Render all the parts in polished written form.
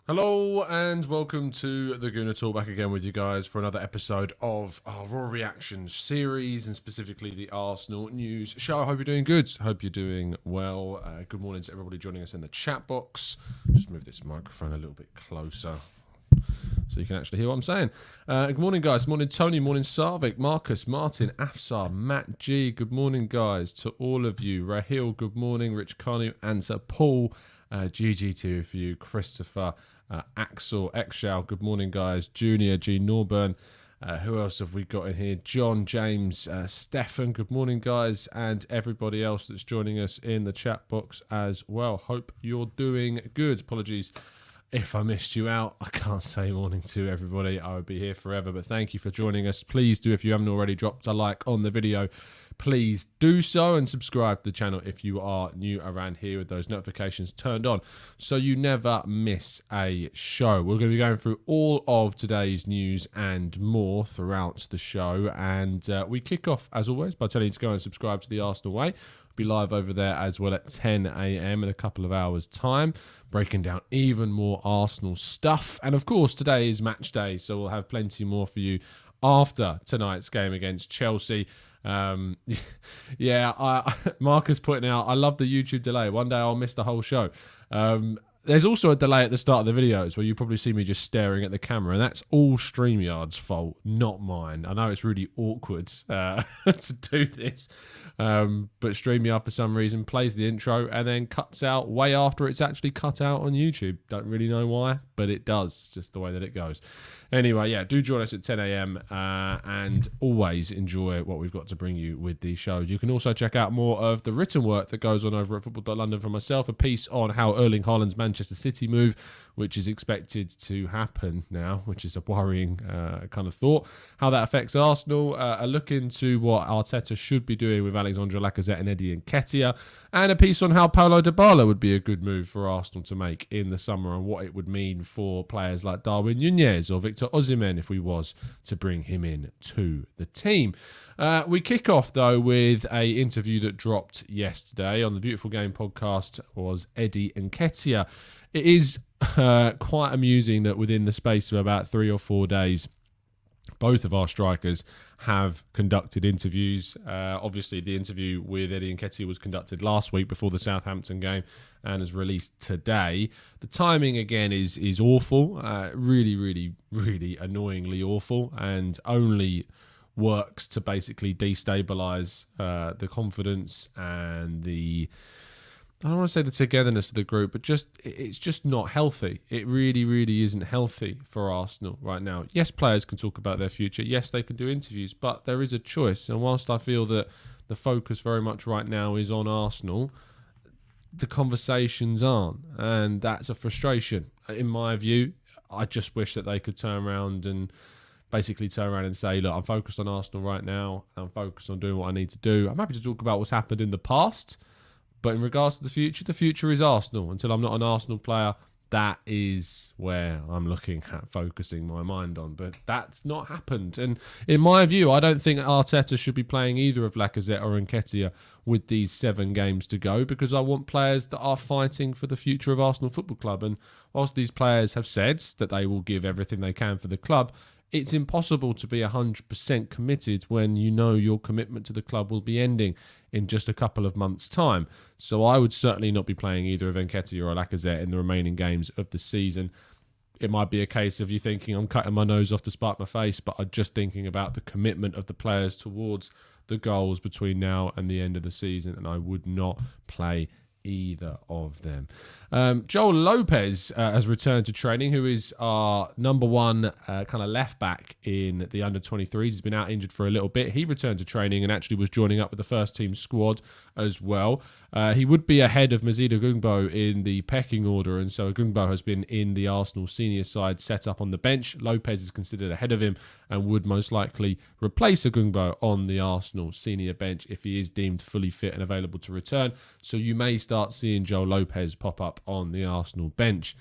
Hello and welcome to the Gooner Talk, back again with you guys for another episode of our Raw Reactions series, and specifically the Arsenal news show. I hope you're doing good. Hope you're doing well. Good morning to everybody joining us in the chat box. Just move this microphone a little bit closer so you can actually hear what I'm saying. Good morning, guys. Morning, Tony. Morning, Sarvik, Marcus, Martin, Afsar, Matt G. Good morning, guys, to all of you. Rahil, good morning. Rich Kanu, Answer, Paul, GG2 for you, Christopher, Axel, Exhal, good morning, guys. Junior, G. Norburn. Who else have we got in here? John, James, Stefan, good morning, guys. And everybody else that's joining us in the chat box as well. Hope you're doing good. Apologies if I missed you out. I can't say morning to everybody. I would be here forever, but thank you for joining us. Please do, if you haven't already dropped a like on the video, please do so, and subscribe to the channel if you are new around here with those notifications turned on so you never miss a show. We're going to be going through all of today's news and more throughout the show, and we kick off as always by telling you to go and subscribe to the Arsenal Way. Be live over there as well at 10 a.m. in a couple of hours time, breaking down even more Arsenal stuff. And of course today is match day, so we'll have plenty more for you after tonight's game against Chelsea. Marcus putting out, I love the YouTube delay. One day I'll miss the whole show. There's also a delay at the start of the videos where you probably see me just staring at the camera, and that's all StreamYard's fault, not mine. I know it's really awkward to do this, but StreamYard for some reason plays the intro and then cuts out way after it's actually cut out on YouTube. Don't really know why, but it does, just the way that it goes. Anyway, yeah, do join us at 10 a.m. And always enjoy what we've got to bring you with these shows. You can also check out more of the written work that goes on over at football.london from myself, a piece on how Erling Haaland's Manchester City move, which is expected to happen now, which is a worrying kind of thought. How that affects Arsenal, a look into what Arteta should be doing with Alexandre Lacazette and Eddie Nketiah, and a piece on how Paulo Dybala would be a good move for Arsenal to make in the summer, and what it would mean for players like Darwin Nunez or Victor Osimhen if we was to bring him in to the team. We kick off though with a interview that dropped yesterday on the Beautiful Game podcast. Was Eddie Nketiah. It is quite amusing that within the space of about 3 or 4 days, both of our strikers have conducted interviews. Obviously, the interview with Eddie Nketiah was conducted last week before the Southampton game and is released today. The timing, again, is awful. Really, really, really annoyingly awful, and only works to basically destabilise the confidence and the... I don't want to say the togetherness of the group, but it's just not healthy. It really, really isn't healthy for Arsenal right now. Yes, players can talk about their future. Yes, they can do interviews, but there is a choice. And whilst I feel that the focus very much right now is on Arsenal, the conversations aren't. And that's a frustration. In my view, I just wish that they could turn around and say, look, I'm focused on Arsenal right now. I'm focused on doing what I need to do. I'm happy to talk about what's happened in the past. But in regards to the future is Arsenal. Until I'm not an Arsenal player, that is where I'm looking at focusing my mind on. But that's not happened. And in my view, I don't think Arteta should be playing either of Lacazette or Nketiah with these 7 games to go, because I want players that are fighting for the future of Arsenal Football Club. And whilst these players have said that they will give everything they can for the club, it's impossible to be 100% committed when you know your commitment to the club will be ending in just a couple of months' time. So I would certainly not be playing either of Nketiah or Lacazette in the remaining games of the season. It might be a case of you thinking I'm cutting my nose off to spite my face, but I'm just thinking about the commitment of the players towards the goals between now and the end of the season, and I would not play either of them. Joel Lopez has returned to training, who is our number one kind of left back in the under-23s. He's been out injured for a little bit. He returned to training and actually was joining up with the first team squad as well. He would be ahead of Mazid Agungbo in the pecking order, and so Agungbo has been in the Arsenal senior side set up on the bench. Lopez is considered ahead of him and would most likely replace Agungbo on the Arsenal senior bench if he is deemed fully fit and available to return. So you may start seeing Joel Lopez pop up on the Arsenal bench.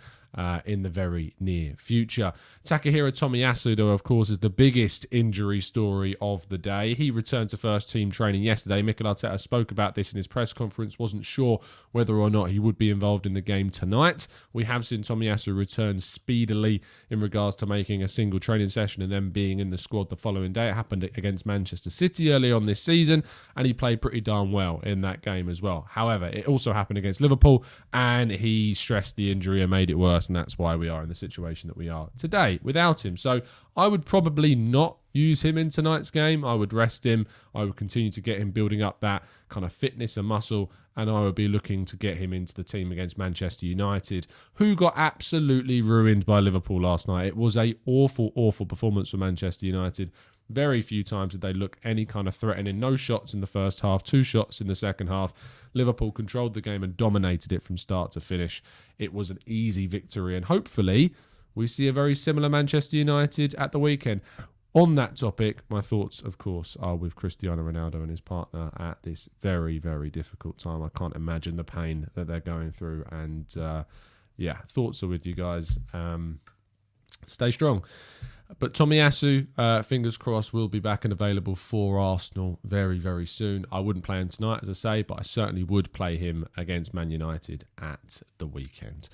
in the very near future. Takahiro Tomiyasu, though, of course, is the biggest injury story of the day. He returned to first team training yesterday. Mikel Arteta spoke about this in his press conference, wasn't sure whether or not he would be involved in the game tonight. We have seen Tomiyasu return speedily in regards to making a single training session and then being in the squad the following day. It happened against Manchester City early on this season, and he played pretty darn well in that game as well. However, it also happened against Liverpool, and he stressed the injury and made it worse, and that's why we are in the situation that we are today without him. So I would probably not use him in tonight's game. I would rest him. I would continue to get him building up that kind of fitness and muscle, and I would be looking to get him into the team against Manchester United, who got absolutely ruined by Liverpool last night. It was a awful, awful performance for Manchester United. Very few times did they look any kind of threatening. No shots in the first half, 2 shots in the second half. Liverpool controlled the game and dominated it from start to finish. It was an easy victory, and hopefully we see a very similar Manchester United at the weekend. On that topic, my thoughts, of course, are with Cristiano Ronaldo and his partner at this very, very difficult time. I can't imagine the pain that they're going through. And, thoughts are with you guys. Stay strong. But Tomiyasu, fingers crossed, will be back and available for Arsenal very, very soon. I wouldn't play him tonight, as I say, but I certainly would play him against Man United at the weekend.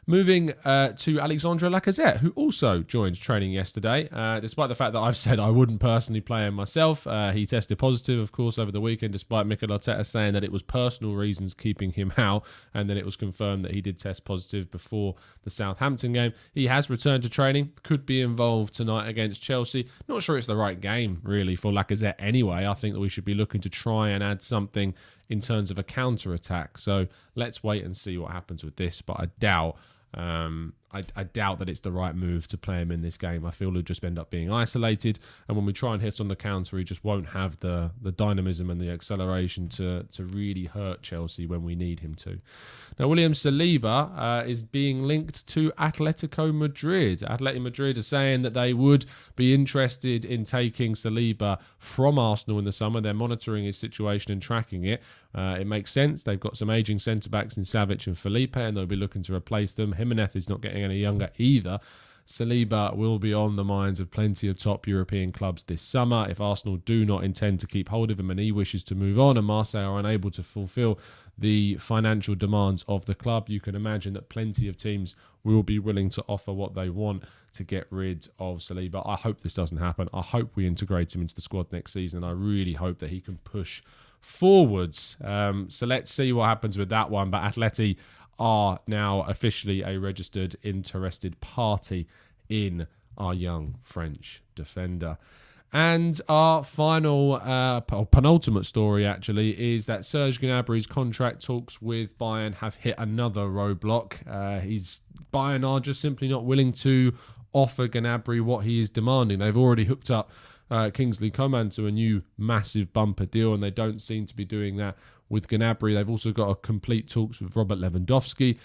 Moving to Alexandre Lacazette, who also joined training yesterday. Despite the fact that I've said I wouldn't personally play him myself, he tested positive, of course, over the weekend, despite Mikel Arteta saying that it was personal reasons keeping him out, and then it was confirmed that he did test positive before the Southampton game. He has returned to training, could be involved tonight against Chelsea. Not sure it's the right game, really, for Lacazette anyway. I think that we should be looking to try and add something in terms of a counter-attack. So let's wait and see what happens with this, but I doubt that it's the right move to play him in this game. I feel he'll just end up being isolated, and when we try and hit on the counter, he just won't have the dynamism and the acceleration to really hurt Chelsea when we need him to. Now, William Saliba is being linked to Atletico Madrid. Atletico Madrid are saying that they would be interested in taking Saliba from Arsenal in the summer. They're monitoring his situation and tracking it. It makes sense. They've got some ageing centre-backs in Savic and Felipe, and they'll be looking to replace them. Jimenez is not getting any younger either. Saliba will be on the minds of plenty of top European clubs this summer. If Arsenal do not intend to keep hold of him and he wishes to move on and Marseille are unable to fulfil the financial demands of the club, you can imagine that plenty of teams will be willing to offer what they want to get rid of Saliba. I hope this doesn't happen. I hope we integrate him into the squad next season. I really hope that he can push forwards. So let's see what happens with that one. But Atleti are now officially a registered interested party in our young French defender. And our final, penultimate story actually, is that Serge Gnabry's contract talks with Bayern have hit another roadblock. Bayern are just simply not willing to offer Gnabry what he is demanding. They've already hooked up Kingsley Coman to a new massive bumper deal, and they don't seem to be doing that with Gnabry. They've also got a complete talks with Robert Lewandowski.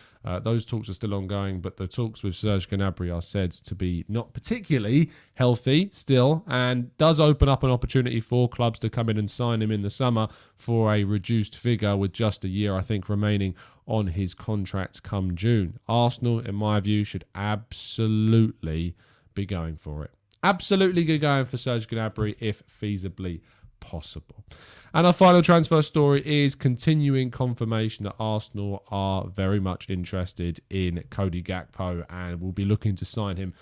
Those talks are still ongoing, but the talks with Serge Gnabry are said to be not particularly healthy still, and does open up an opportunity for clubs to come in and sign him in the summer for a reduced figure with just a year, I think, remaining on his contract come June. Arsenal, in my view, should absolutely be going for it. Absolutely be going for Serge Gnabry if feasibly possible. And our final transfer story is continuing confirmation that Arsenal are very much interested in Cody Gakpo and will be looking to sign him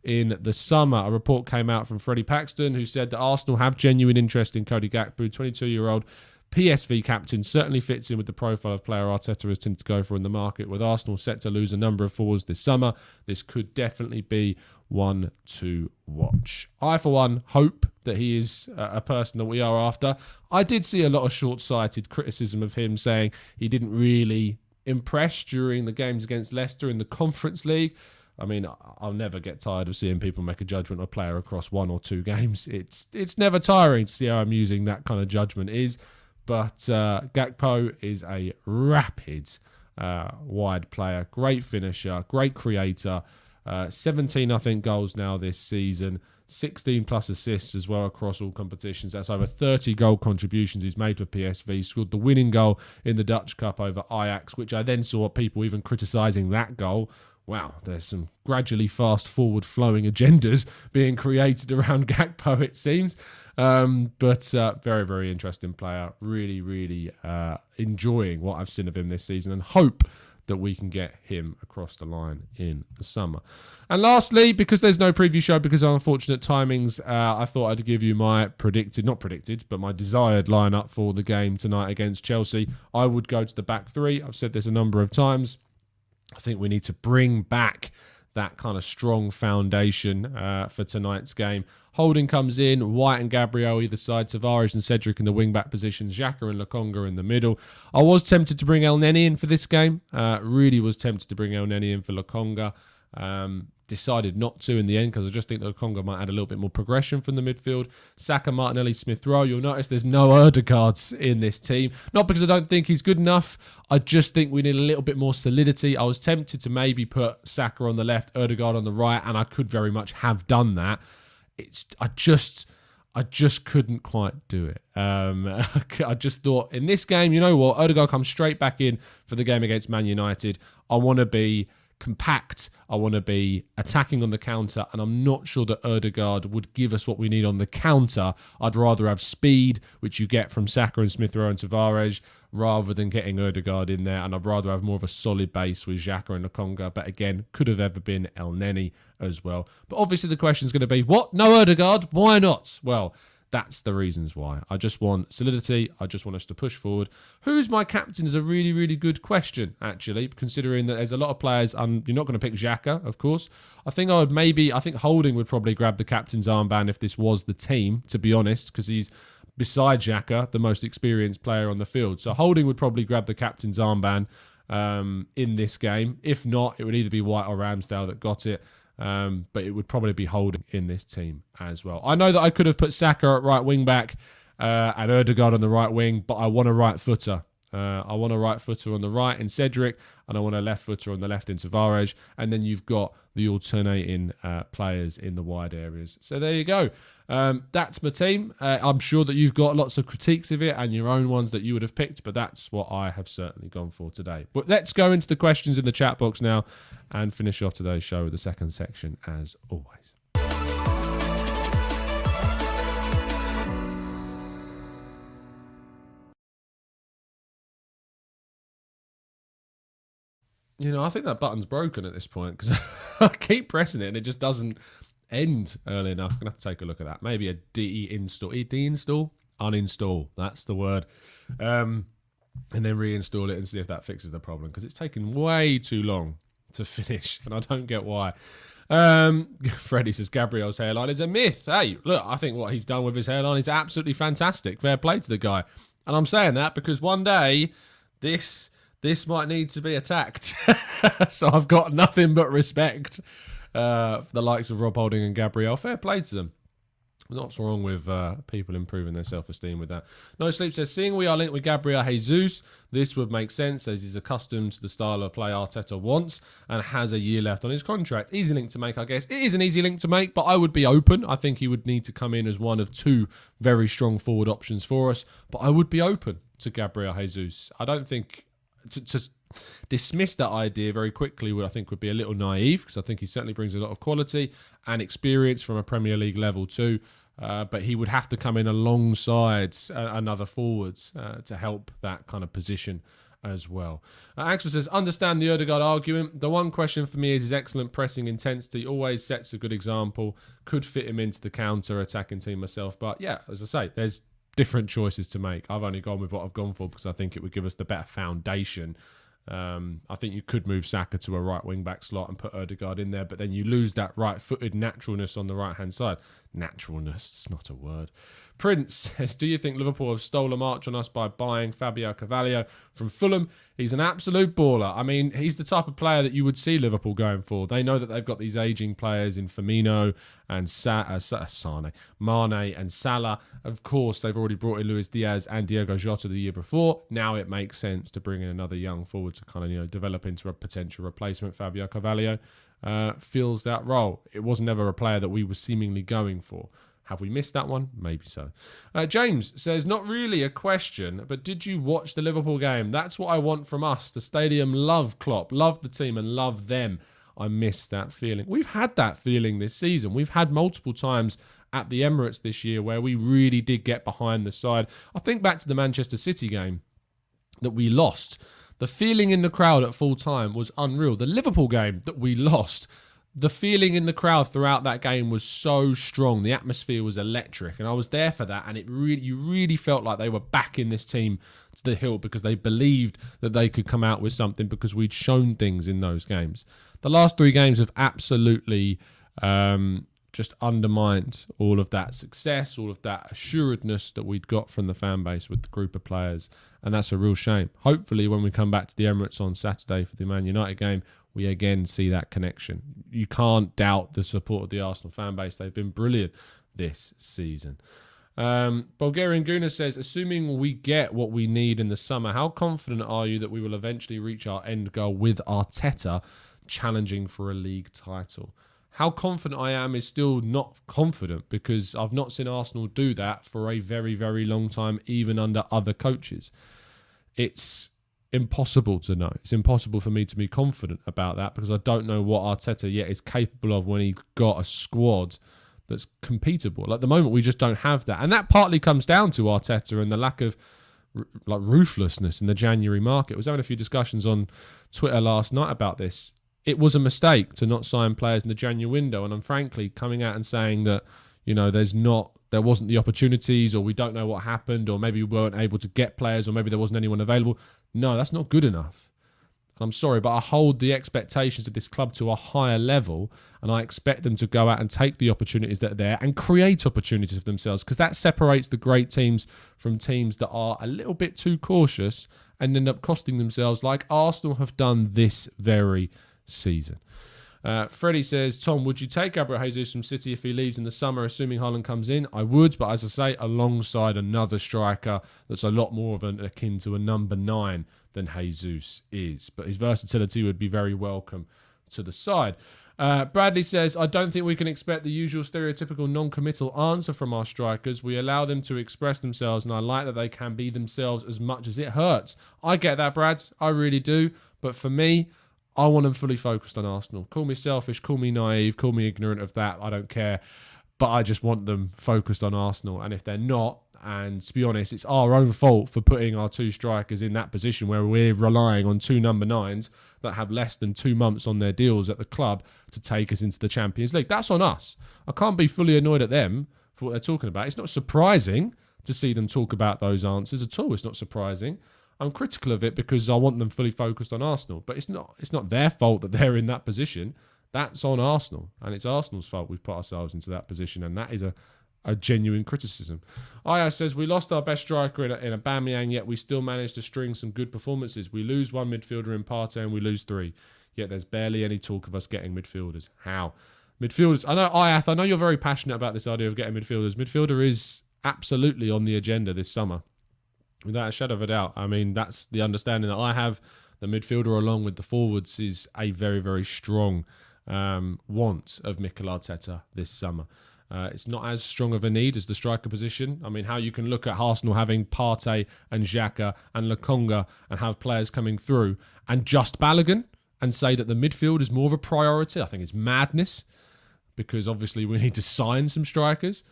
in the summer. A report came out from Freddie Paxton, who said that Arsenal have genuine interest in Cody Gakpo. 22-year-old PSV captain certainly fits in with the profile of player Arteta has tended to go for in the market. With Arsenal set to lose a number of forwards this summer, this could definitely be one to watch. I, for one, hope that he is a person that we are after. I did see a lot of short-sighted criticism of him, saying he didn't really impress during the games against Leicester in the Conference League. I mean, I'll never get tired of seeing people make a judgment of a player across 1 or 2 games. It's never tiring to see how amusing that kind of judgment is. But Gakpo is a rapid wide player, great finisher, great creator. 17, I think, goals now this season. 16 plus assists as well across all competitions. That's over 30 goal contributions he's made for PSV. Scored the winning goal in the Dutch Cup over Ajax, which I then saw people even criticising that goal wow, there's some gradually fast forward flowing agendas being created around Gakpo, it seems. But very, very interesting player. Really, really enjoying what I've seen of him this season, and hope that we can get him across the line in the summer. And lastly, because there's no preview show because of unfortunate timings, I thought I'd give you my my desired lineup for the game tonight against Chelsea. I would go to the back three. I've said this a number of times. I think we need to bring back that kind of strong foundation for tonight's game. Holding comes in, White and Gabriel either side, Tavares and Cedric in the wing-back positions, Xhaka and Lokonga in the middle. I was tempted to bring El Neni in for this game. Really was tempted to bring El Neni in for Lokonga. Decided not to in the end because I just think that Lokonga might add a little bit more progression from the midfield. Saka, Martinelli, Smith-Rowe. You'll notice there's no Ødegaards in this team. Not because I don't think he's good enough. I just think we need a little bit more solidity. I was tempted to maybe put Saka on the left, Ødegaard on the right, and I could very much have done that. I just couldn't quite do it. I just thought in this game, you know what? Ødegaard comes straight back in for the game against Man United. I want to be compact. I want to be attacking on the counter, and I'm not sure that Ødegaard would give us what we need on the counter. I'd rather have speed, which you get from Saka and Smith-Rowe and Tavares, rather than getting Ødegaard in there, and I'd rather have more of a solid base with Xhaka and Lokonga, but again, could have ever been El Neni as well. But obviously the question is going to be, what? No Ødegaard? Why not? Well, that's the reasons why. I just want solidity. I just want us to push forward. Who's my captain is a really, really good question, actually, considering that there's a lot of players. You're not going to pick Xhaka, of course. I think Holding would probably grab the captain's armband if this was the team, to be honest, because he's, beside Xhaka, the most experienced player on the field. So Holding would probably grab the captain's armband in this game. If not, it would either be White or Ramsdale that got it. But it would probably be Holding in this team as well. I know that I could have put Saka at right wing back and Ødegaard on the right wing, but I want a right footer. I want a right footer on the right in Cedric, and I want a left footer on the left in Tavares. And then you've got the alternating players in the wide areas. So there you go. That's my team. I'm sure that you've got lots of critiques of it and your own ones that you would have picked, but that's what I have certainly gone for today. But let's go into the questions in the chat box now and finish off today's show with the second section as always. You know, I think that button's broken at this point because I keep pressing it and it just doesn't end early enough. I'm going to have to take a look at that. Maybe a deinstall? Uninstall. That's the word. And then reinstall it and see if that fixes the problem because it's taken way too long to finish and I don't get why. Freddie says Gabriel's hairline is a myth. Hey, look, I think what he's done with his hairline is absolutely fantastic. Fair play to the guy. And I'm saying that because one day this might need to be attacked. So I've got nothing but respect for the likes of Rob Holding and Gabriel. Fair play to them. What's wrong with people improving their self-esteem with that? No Sleep says, seeing we are linked with Gabriel Jesus, this would make sense as he's accustomed to the style of play Arteta wants and has a year left on his contract. Easy link to make, I guess. It is an easy link to make, but I would be open. I think he would need to come in as one of two very strong forward options for us, but I would be open to Gabriel Jesus. I don't think... To dismiss that idea very quickly would be a little naive because I think he certainly brings a lot of quality and experience from a Premier League level too. But he would have to come in alongside another forwards to help that kind of position as well. Axel says, understand the Ødegaard argument. The one question for me is his excellent pressing intensity. Always sets a good example. Could fit him into the counter-attacking team myself. But yeah, as I say, there's different choices to make. I've only gone with what I've gone for because I think it would give us the better foundation. I think you could move Saka to a right wing back slot and put Ødegaard in there, but then you lose that right-footed naturalness on the right-hand side. Naturalness, it's not a word. Prince says, do you think Liverpool have stolen a march on us by buying Fabio Carvalho from Fulham? He's an absolute baller. I mean, he's the type of player that you would see Liverpool going for. They know that they've got these ageing players in Firmino and Mane and Salah. Of course, they've already brought in Luis Diaz and Diogo Jota the year before. Now it makes sense to bring in another young forward to kind of, develop into a potential replacement. Fabio Carvalho fills that role. It was never a player that we were seemingly going for. Have we missed that one? Maybe so. James says, not really a question, but did you watch the Liverpool game? That's what I want from us. The stadium love Klopp, love the team and love them. I miss that feeling. We've had that feeling this season. We've had multiple times at the Emirates this year where we really did get behind the side. I think back to the Manchester City game that we lost. The feeling in the crowd at full time was unreal. The Liverpool game that we lost, the feeling in the crowd throughout that game was so strong. The atmosphere was electric, and I was there for that. And you really felt like they were backing this team to the hill because they believed that they could come out with something because we'd shown things in those games. The last 3 games have absolutely just undermined all of that success, all of that assuredness that we'd got from the fan base with the group of players. And that's a real shame. Hopefully, when we come back to the Emirates on Saturday for the Man United game, we again see that connection. You can't doubt the support of the Arsenal fan base. They've been brilliant this season. Bulgarian Gooner says, assuming we get what we need in the summer, how confident are you that we will eventually reach our end goal with Arteta challenging for a league title? How confident I am is still not confident because I've not seen Arsenal do that for a very, very long time, even under other coaches. It's impossible to know. It's impossible for me to be confident about that because I don't know what Arteta yet is capable of when he's got a squad that's competable. At the moment, we just don't have that. And that partly comes down to Arteta and the lack of ruthlessness in the January market. I was having a few discussions on Twitter last night about this. It was a mistake to not sign players in the January window, and I'm frankly coming out and saying that, there wasn't the opportunities, or we don't know what happened, or maybe we weren't able to get players, or maybe there wasn't anyone available. No, that's not good enough. And I'm sorry, but I hold the expectations of this club to a higher level, and I expect them to go out and take the opportunities that are there and create opportunities for themselves, because that separates the great teams from teams that are a little bit too cautious and end up costing themselves, like Arsenal have done this very season. Freddie says, Tom, would you take Gabriel Jesus from City if he leaves in the summer, assuming Haaland comes in? I would, but as I say, alongside another striker that's a lot more of akin to a number 9 than Jesus is. But his versatility would be very welcome to the side. Bradley says, I don't think we can expect the usual stereotypical non-committal answer from our strikers. We allow them to express themselves, and I like that they can be themselves as much as it hurts. I get that, Brad. I really do. But for me, I want them fully focused on Arsenal. Call me selfish, call me naive, call me ignorant of that. I don't care. But I just want them focused on Arsenal. And if they're not, and to be honest, it's our own fault for putting our 2 strikers in that position where we're relying on 2 number 9s that have less than 2 months on their deals at the club to take us into the Champions League. That's on us. I can't be fully annoyed at them for what they're talking about. It's not surprising to see them talk about those answers at all. It's not surprising. I'm critical of it because I want them fully focused on Arsenal. But it's not their fault that they're in that position. That's on Arsenal. And it's Arsenal's fault we've put ourselves into that position. And that is a genuine criticism. Aya says, we lost our best striker in Aubameyang, yet we still managed to string some good performances. We lose 1 midfielder in Partey and we lose 3. Yet there's barely any talk of us getting midfielders. How? Midfielders, I know you're very passionate about this idea of getting midfielders. Midfielder is absolutely on the agenda this summer. Without a shadow of a doubt. I mean, that's the understanding that I have. The midfielder along with the forwards is a very, very strong want of Mikel Arteta this summer. It's not as strong of a need as the striker position. I mean, how you can look at Arsenal having Partey and Xhaka and Lokonga and have players coming through and just Balogun and say that the midfield is more of a priority, I think it's madness, because obviously we need to sign some strikers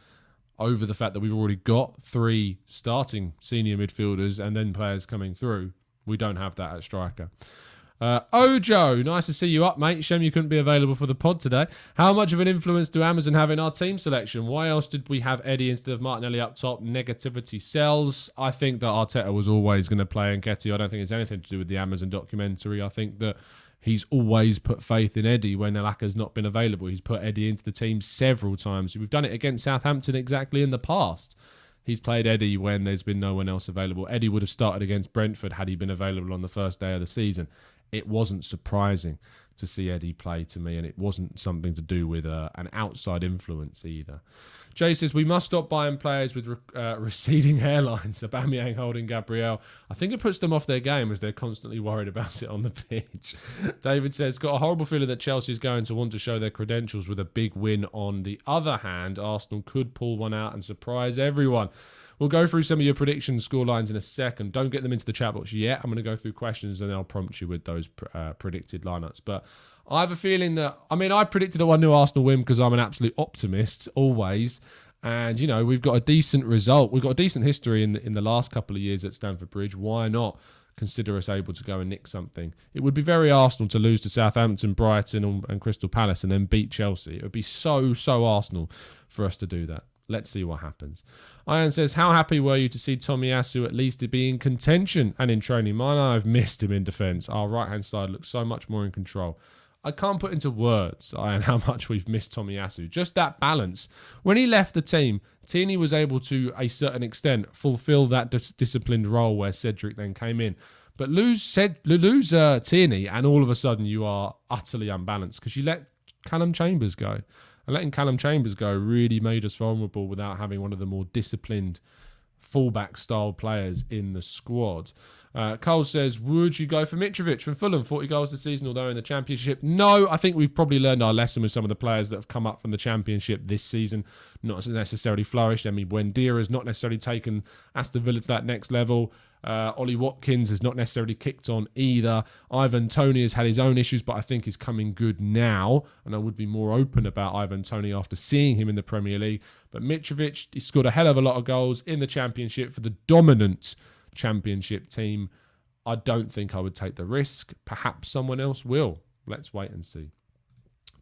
over the fact that we've already got 3 starting senior midfielders and then players coming through. We don't have that at striker. Ojo, nice to see you up, mate. Shame you couldn't be available for the pod today. How much of an influence do Amazon have in our team selection? Why else did we have Eddie instead of Martinelli up top? Negativity sells. I think that Arteta was always going to play Nketiah. I don't think it's anything to do with the Amazon documentary. I think that he's always put faith in Eddie when Lacazzette's not been available. He's put Eddie into the team several times. We've done it against Southampton exactly in the past. He's played Eddie when there's been no one else available. Eddie would have started against Brentford had he been available on the first day of the season. It wasn't surprising to see Eddie play to me, and it wasn't something to do with an outside influence either. Jay says, we must stop buying players with receding hairlines. Aubameyang holding Gabriel. I think it puts them off their game as they're constantly worried about it on the pitch. David says, got a horrible feeling that Chelsea is going to want to show their credentials with a big win. On the other hand, Arsenal could pull one out and surprise everyone. We'll go through some of your predictions, scorelines in a second. Don't get them into the chat box yet. I'm going to go through questions and I'll prompt you with those predicted lineups. But I have a feeling that, I predicted a 1-0 Arsenal win because I'm an absolute optimist, always. And, we've got a decent result. We've got a decent history in the last couple of years at Stamford Bridge. Why not consider us able to go and nick something? It would be very Arsenal to lose to Southampton, Brighton and Crystal Palace and then beat Chelsea. It would be so Arsenal for us to do that. Let's see what happens. Ian says, how happy were you to see Tomiyasu at least be in contention and in training? Mine, I've missed him in defence. Our right-hand side looks so much more in control. I can't put into words, Ian, how much we've missed Tomiyasu. Just that balance. When he left the team, Tierney was able to, a certain extent, fulfil that disciplined role where Cedric then came in. But lose Tierney, and all of a sudden you are utterly unbalanced because you let Callum Chambers go. And letting Callum Chambers go really made us vulnerable without having one of the more disciplined fullback-style players in the squad. Cole says, would you go for Mitrovic from Fulham? 40 goals this season, although in the Championship. No, I think we've probably learned our lesson with some of the players that have come up from the Championship this season. Not necessarily flourished. Buendia has not necessarily taken Aston Villa to that next level. Ollie Watkins has not necessarily kicked on either. Ivan Toney has had his own issues, but I think is coming good now. And I would be more open about Ivan Toney after seeing him in the Premier League. But Mitrovic, he scored a hell of a lot of goals in the Championship for the dominant Championship team. I don't think I would take the risk. Perhaps someone else will. Let's wait and see.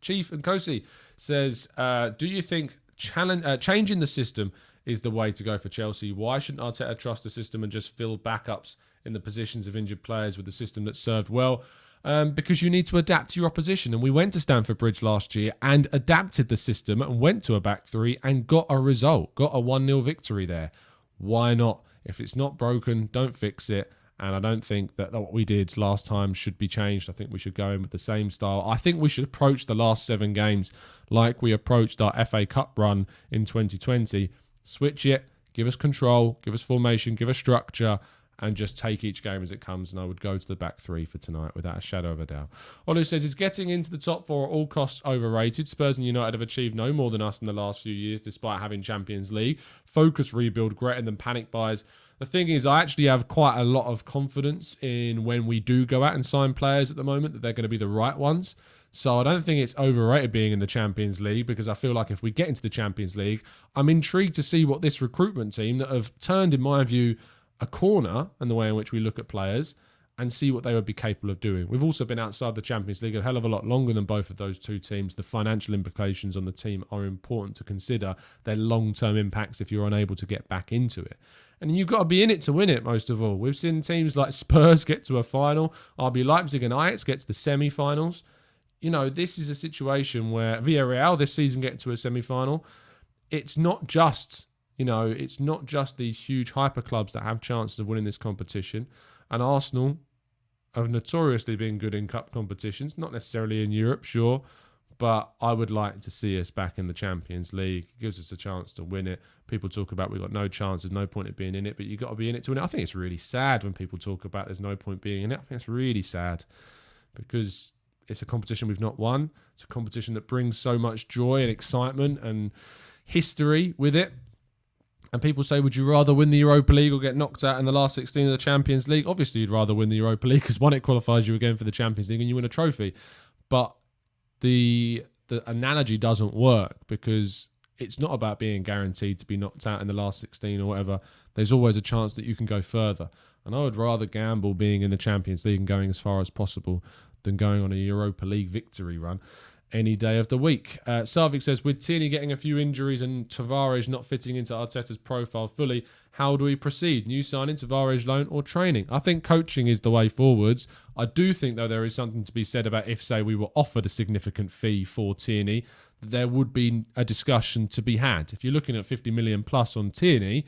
Chief Nkosi says, do you think changing the system is the way to go for Chelsea? Why shouldn't Arteta trust the system and just fill backups in the positions of injured players with the system that served well? Because you need to adapt to your opposition. And we went to Stamford Bridge last year and adapted the system and went to a back three and got a result, got a 1-0 victory there. Why not? If it's not broken, don't fix it. And I don't think that what we did last time should be changed. I think we should go in with the same style. I think we should approach the last 7 games like we approached our FA Cup run in 2020. Switch it, give us control, give us formation, give us structure, and just take each game as it comes. And I would go to the back three for tonight without a shadow of a doubt. Olu says, is getting into the top 4 at all costs overrated? Spurs and United have achieved no more than us in the last few years, despite having Champions League. Focus, rebuild, greater than panic buys. The thing is, I actually have quite a lot of confidence in when we do go out and sign players at the moment that they're going to be the right ones. So I don't think it's overrated being in the Champions League, because I feel like if we get into the Champions League, I'm intrigued to see what this recruitment team that have turned, in my view, a corner in the way in which we look at players and see what they would be capable of doing. We've also been outside the Champions League a hell of a lot longer than both of those two teams. The financial implications on the team are important to consider. Their long-term impacts if you're unable to get back into it. And you've got to be in it to win it, most of all. We've seen teams like Spurs get to a final. RB Leipzig and Ajax get to the semi-finals. This is a situation where Villarreal this season get to a semi-final. It's not just, it's not just these huge hyper clubs that have chances of winning this competition. And Arsenal have notoriously been good in cup competitions, not necessarily in Europe, sure, but I would like to see us back in the Champions League. It gives us a chance to win it. People talk about we've got no chance, there's no point of being in it, but you've got to be in it to win it. I think it's really sad when people talk about there's no point being in it. I think it's really sad because it's a competition we've not won. It's a competition that brings so much joy and excitement and history with it. And people say, would you rather win the Europa League or get knocked out in the last 16 of the Champions League? Obviously, you'd rather win the Europa League because, one, it qualifies you again for the Champions League and you win a trophy. But the analogy doesn't work because it's not about being guaranteed to be knocked out in the last 16 or whatever. There's always a chance that you can go further. And I would rather gamble being in the Champions League and going as far as possible than going on a Europa League victory run any day of the week. Sarvik says, with Tierney getting a few injuries and Tavares not fitting into Arteta's profile fully, how do we proceed? New signing, Tavares loan or training? I think coaching is the way forwards. I do think, though, there is something to be said about if, say, we were offered a significant fee for Tierney, there would be a discussion to be had. If you're looking at 50 million plus on Tierney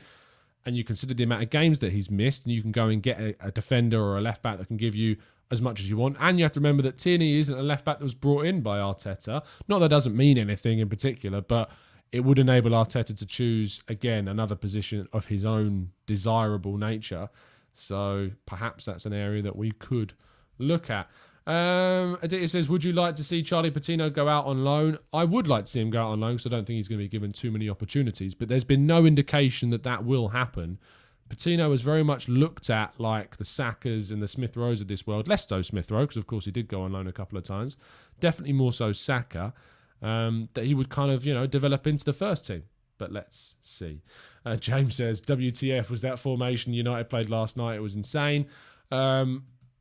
and you consider the amount of games that he's missed, and you can go and get a defender or a left back that can give you as much as you want. And you have to remember that Tierney isn't a left back that was brought in by Arteta. Not that doesn't mean anything in particular, but it would enable Arteta to choose, again, another position of his own desirable nature. So perhaps that's an area that we could look at. Aditya says, would you like to see Charlie Patino go out on loan? I would like to see him go out on loan because I don't think he's going to be given too many opportunities. But there's been no indication that that will happen Patino was very much looked at like the Sakas and the Smith Rowes of this world. Less so Smith Rowe, because of course he did go on loan a couple of times. Definitely more so Saka, that he would kind of, develop into the first team. But let's see. James says, WTF, was that formation United played last night? It was insane.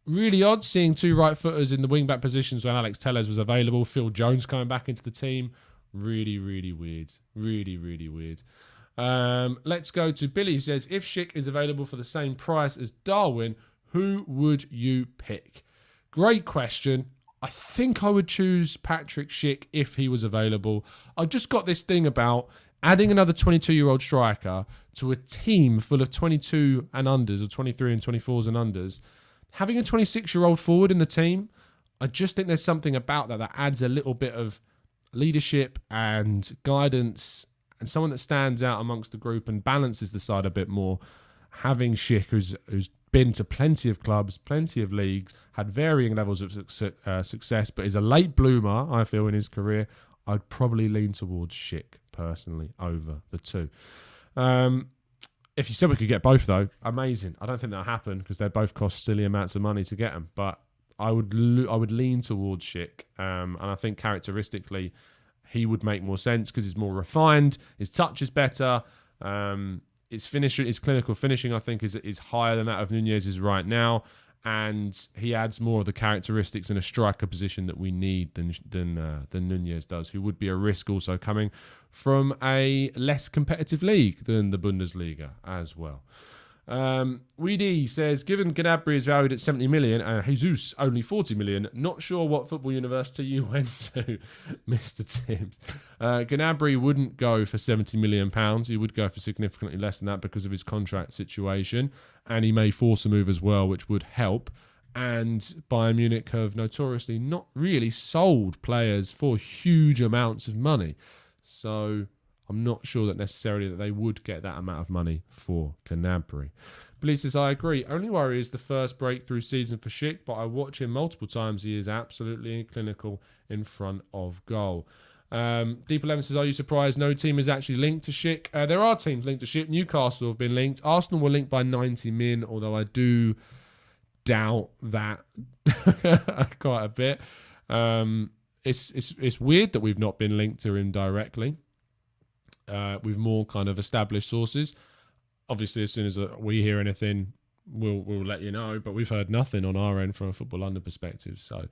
Really odd seeing 2 right-footers in the wing-back positions when Alex Telles was available. Phil Jones coming back into the team. Really, really weird. Really, really weird. Let's go to Billy, who says, if Schick is available for the same price as Darwin, who would you pick? Great question. I think I would choose Patrick Schick if he was available. I've just got this thing about adding another 22-year-old striker to a team full of 22 and unders, or 23 and 24s and unders. Having a 26-year-old forward in the team, I just think there's something about that adds a little bit of leadership and guidance and someone that stands out amongst the group and balances the side a bit more. Having Schick, who's been to plenty of clubs, plenty of leagues, had varying levels of success, but is a late bloomer, I feel, in his career, I'd probably lean towards Schick, personally, over the two. If you said we could get both, though, amazing. I don't think that'll happen because they both cost silly amounts of money to get them, but I would lean towards Schick, and I think characteristically he would make more sense because he's more refined, his touch is better, his clinical finishing, I think, is higher than that of Nunez's right now, and he adds more of the characteristics in a striker position that we need than Nunez does, who would be a risk also coming from a less competitive league than the Bundesliga as well. Weedy says, given Gnabry is valued at 70 million and Jesus only 40 million, not sure what football university you went to, Mr. Timms. Gnabry wouldn't go for 70 million pounds. He would go for significantly less than that because of his contract situation, and he may force a move as well, which would help. And Bayern Munich have notoriously not really sold players for huge amounts of money. So I'm not sure that necessarily that they would get that amount of money for Gnabry. Billy says, I agree. Only worry is the first breakthrough season for Schick, but I watch him multiple times. He is absolutely clinical in front of goal. Deep 11 says, are you surprised no team is actually linked to Schick? There are teams linked to Schick. Newcastle have been linked. Arsenal were linked by 90 min, although I do doubt that quite a bit. It's weird that we've not been linked to him directly. With more kind of established sources. Obviously, as soon as we hear anything, we'll let you know. But we've heard nothing on our end from a Football London perspective. So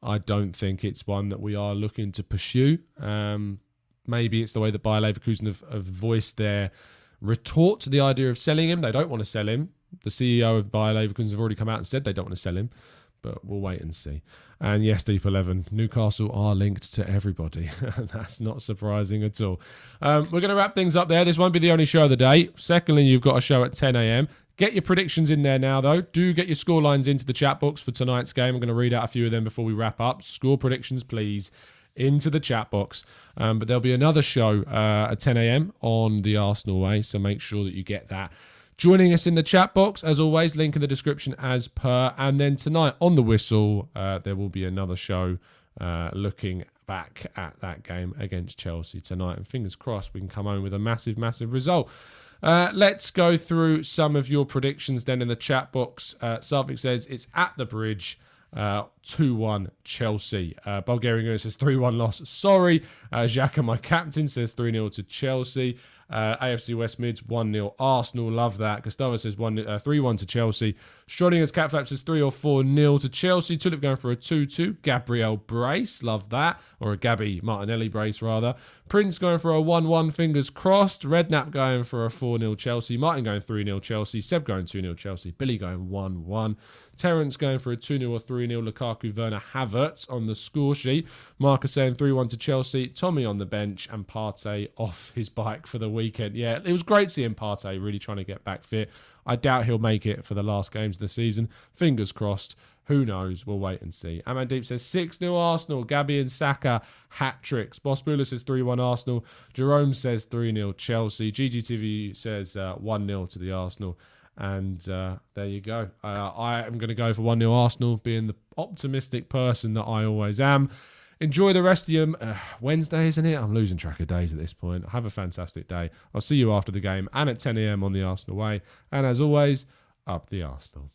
I don't think it's one that we are looking to pursue. Maybe it's the way that Bayer Leverkusen have voiced their retort to the idea of selling him. They don't want to sell him. The CEO of Bayer Leverkusen have already come out and said they don't want to sell him. But we'll wait and see. And yes, Deep 11, Newcastle are linked to everybody. That's not surprising at all. We're going to wrap things up there. This won't be the only show of the day. Secondly, you've got a show at 10 a.m. Get your predictions in there now, though. Do get your score lines into the chat box for tonight's game. I'm going to read out a few of them before we wrap up. Score predictions, please, into the chat box. But there'll be another show at 10 a.m. on the Arsenal way, so make sure that you get that. Joining us in the chat box, as always, link in the description as per. And then tonight on the whistle, there will be another show looking back at that game against Chelsea tonight. And fingers crossed we can come home with a massive, massive result. Let's go through some of your predictions then in the chat box. Sarvik says it's at the bridge. 2-1 Chelsea. Bulgarian says 3-1 loss. Sorry. Xhaka, my captain, says 3-0 to Chelsea. AFC West Mids 1-0 Arsenal. Love that. Gustavo says 3-1 to Chelsea. Schrodinger's Catflap says 3 or 4-0 to Chelsea. Tulip going for a 2-2. Gabriel brace. Love that. Or a Gabby Martinelli brace rather. Prince going for a 1-1. Fingers crossed. Redknapp going for a 4-0 Chelsea. Martin going 3-0 Chelsea. Seb going 2-0 Chelsea. Billy going 1-1. Terence going for a 2-0 or 3-0 Lukaku, Werner, Havertz on the score sheet. Marcus saying 3-1 to Chelsea. Tommy on the bench and Partey off his bike for the weekend. Yeah, it was great seeing Partey really trying to get back fit. I doubt he'll make it for the last games of the season. Fingers crossed. Who knows? We'll wait and see. Amandeep says 6-0 Arsenal. Gabby and Saka hat-tricks. Boss Muller says 3-1 Arsenal. Jerome says 3-0 Chelsea. GGTV says 1-0 to the Arsenal. And there you go. I am going to go for 1-0 Arsenal, being the optimistic person that I always am. Enjoy the rest of your Wednesday, isn't it? I'm losing track of days at this point. Have a fantastic day. I'll see you after the game and at 10 a.m. on the Arsenal Way. And as always, up the Arsenal.